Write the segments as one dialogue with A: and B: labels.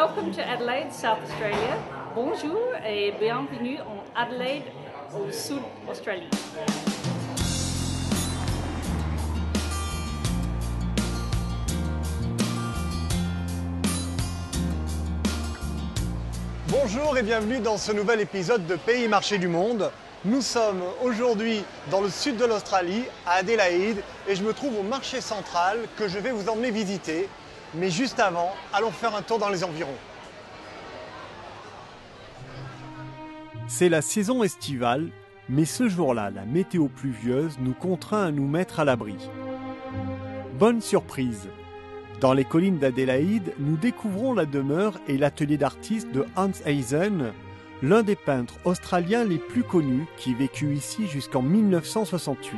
A: Welcome to Adelaide, South Australia. Bonjour et bienvenue en Adelaide, au sud Australie.
B: Bonjour et bienvenue dans ce nouvel épisode de Pays Marché du Monde. Nous sommes aujourd'hui dans le sud de l'Australie, à Adélaïde, et je me trouve au marché central que je vais vous emmener visiter. Mais juste avant, allons faire un tour dans les environs. C'est la saison estivale, mais ce jour-là, la météo pluvieuse nous contraint à nous mettre à l'abri. Bonne surprise! Dans les collines d'Adélaïde, nous découvrons la demeure et l'atelier d'artiste de Hans Eisen, l'un des peintres australiens les plus connus qui vécut ici jusqu'en 1968.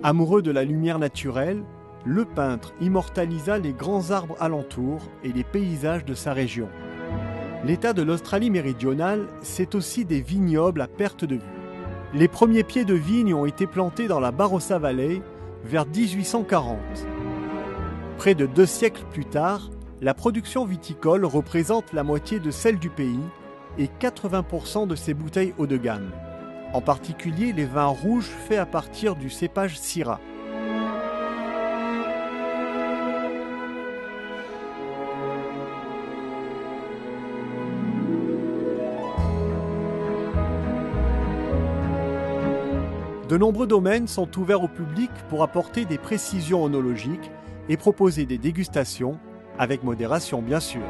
B: Amoureux de la lumière naturelle, le peintre immortalisa les grands arbres alentours et les paysages de sa région. L'état de l'Australie méridionale, c'est aussi des vignobles à perte de vue. Les premiers pieds de vigne ont été plantés dans la Barossa Valley vers 1840. Près de 2 siècles plus tard, la production viticole représente la moitié de celle du pays et 80% de ses bouteilles haut de gamme. En particulier les vins rouges faits à partir du cépage Syrah. De nombreux domaines sont ouverts au public pour apporter des précisions œnologiques et proposer des dégustations, avec modération bien sûr.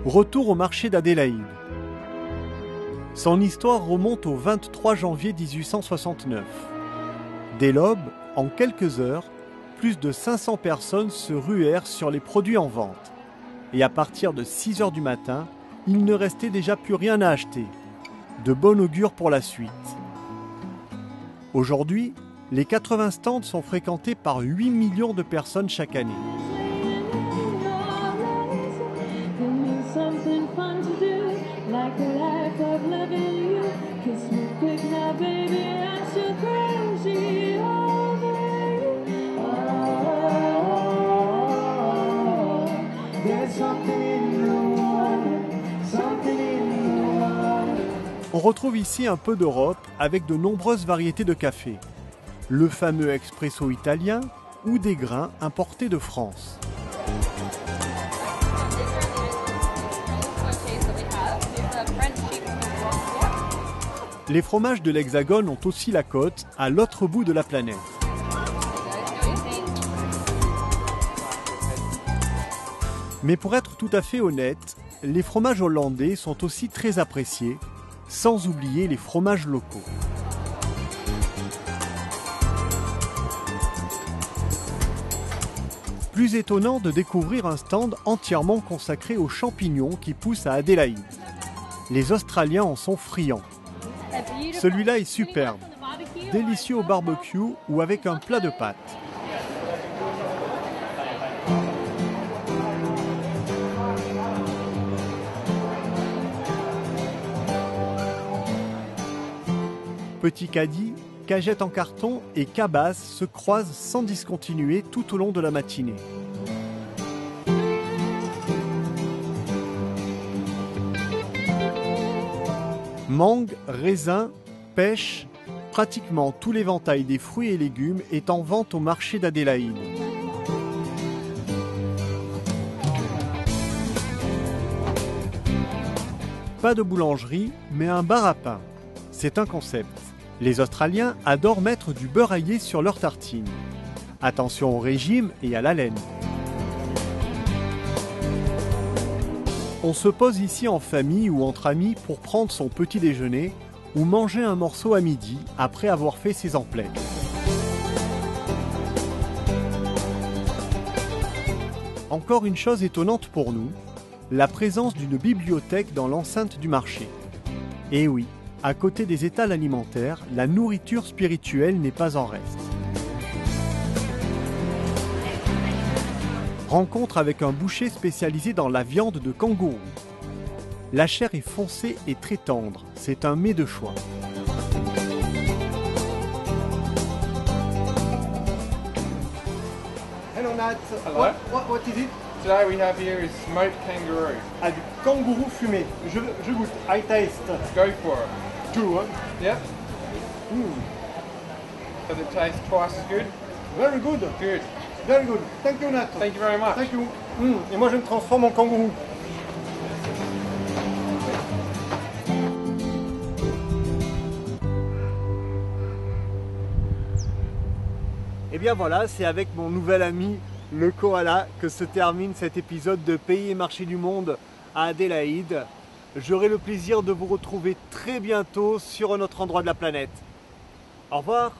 B: Retour au marché d'Adélaïde. Son histoire remonte au 23 janvier 1869. Dès l'aube, en quelques heures, plus de 500 personnes se ruèrent sur les produits en vente. Et à partir de 6 heures du matin, il ne restait déjà plus rien à acheter. De bon augure pour la suite. Aujourd'hui, les 80 stands sont fréquentés par 8 millions de personnes chaque année. On retrouve ici un peu d'Europe avec de nombreuses variétés de café. Le fameux expresso italien ou des grains importés de France. Les fromages de l'Hexagone ont aussi la cote à l'autre bout de la planète. Mais pour être tout à fait honnête, les fromages hollandais sont aussi très appréciés, sans oublier les fromages locaux. Plus étonnant de découvrir un stand entièrement consacré aux champignons qui poussent à Adélaïde. Les Australiens en sont friands. Celui-là est superbe, délicieux au barbecue ou avec un plat de pâtes. Petit caddie, cagette en carton et cabasse se croisent sans discontinuer tout au long de la matinée. Mangue, raisin, pêche, pratiquement tout l'éventail des fruits et légumes est en vente au marché d'Adélaïde. Pas de boulangerie, mais un bar à pain. C'est un concept. Les Australiens adorent mettre du beurre aillé sur leurs tartines. Attention au régime et à la laine. On se pose ici en famille ou entre amis pour prendre son petit déjeuner ou manger un morceau à midi après avoir fait ses emplettes. Encore une chose étonnante pour nous, la présence d'une bibliothèque dans l'enceinte du marché. Et oui, à côté des étals alimentaires, la nourriture spirituelle n'est pas en reste. Rencontre avec un boucher spécialisé dans la viande de kangourou. La chair est foncée et très tendre, c'est un mets de choix. Hello Nat.
C: Hello.
B: What is it?
C: Today we have here is smoked kangaroo.
B: Ah, du kangourou fumé. Je goûte. I taste.
C: Go for it.
B: Two, hein?
C: Yep.
B: Mm.
C: Does it taste twice as good?
B: Very good.
C: Good.
B: Very good. Thank you Nat.
C: Thank you very much.
B: Thank you. Et moi je me transforme en kangourou. Et bien voilà, c'est avec mon nouvel ami le koala que se termine cet épisode de Pays et Marché du Monde à Adélaïde. J'aurai le plaisir de vous retrouver très bientôt sur un autre endroit de la planète. Au revoir.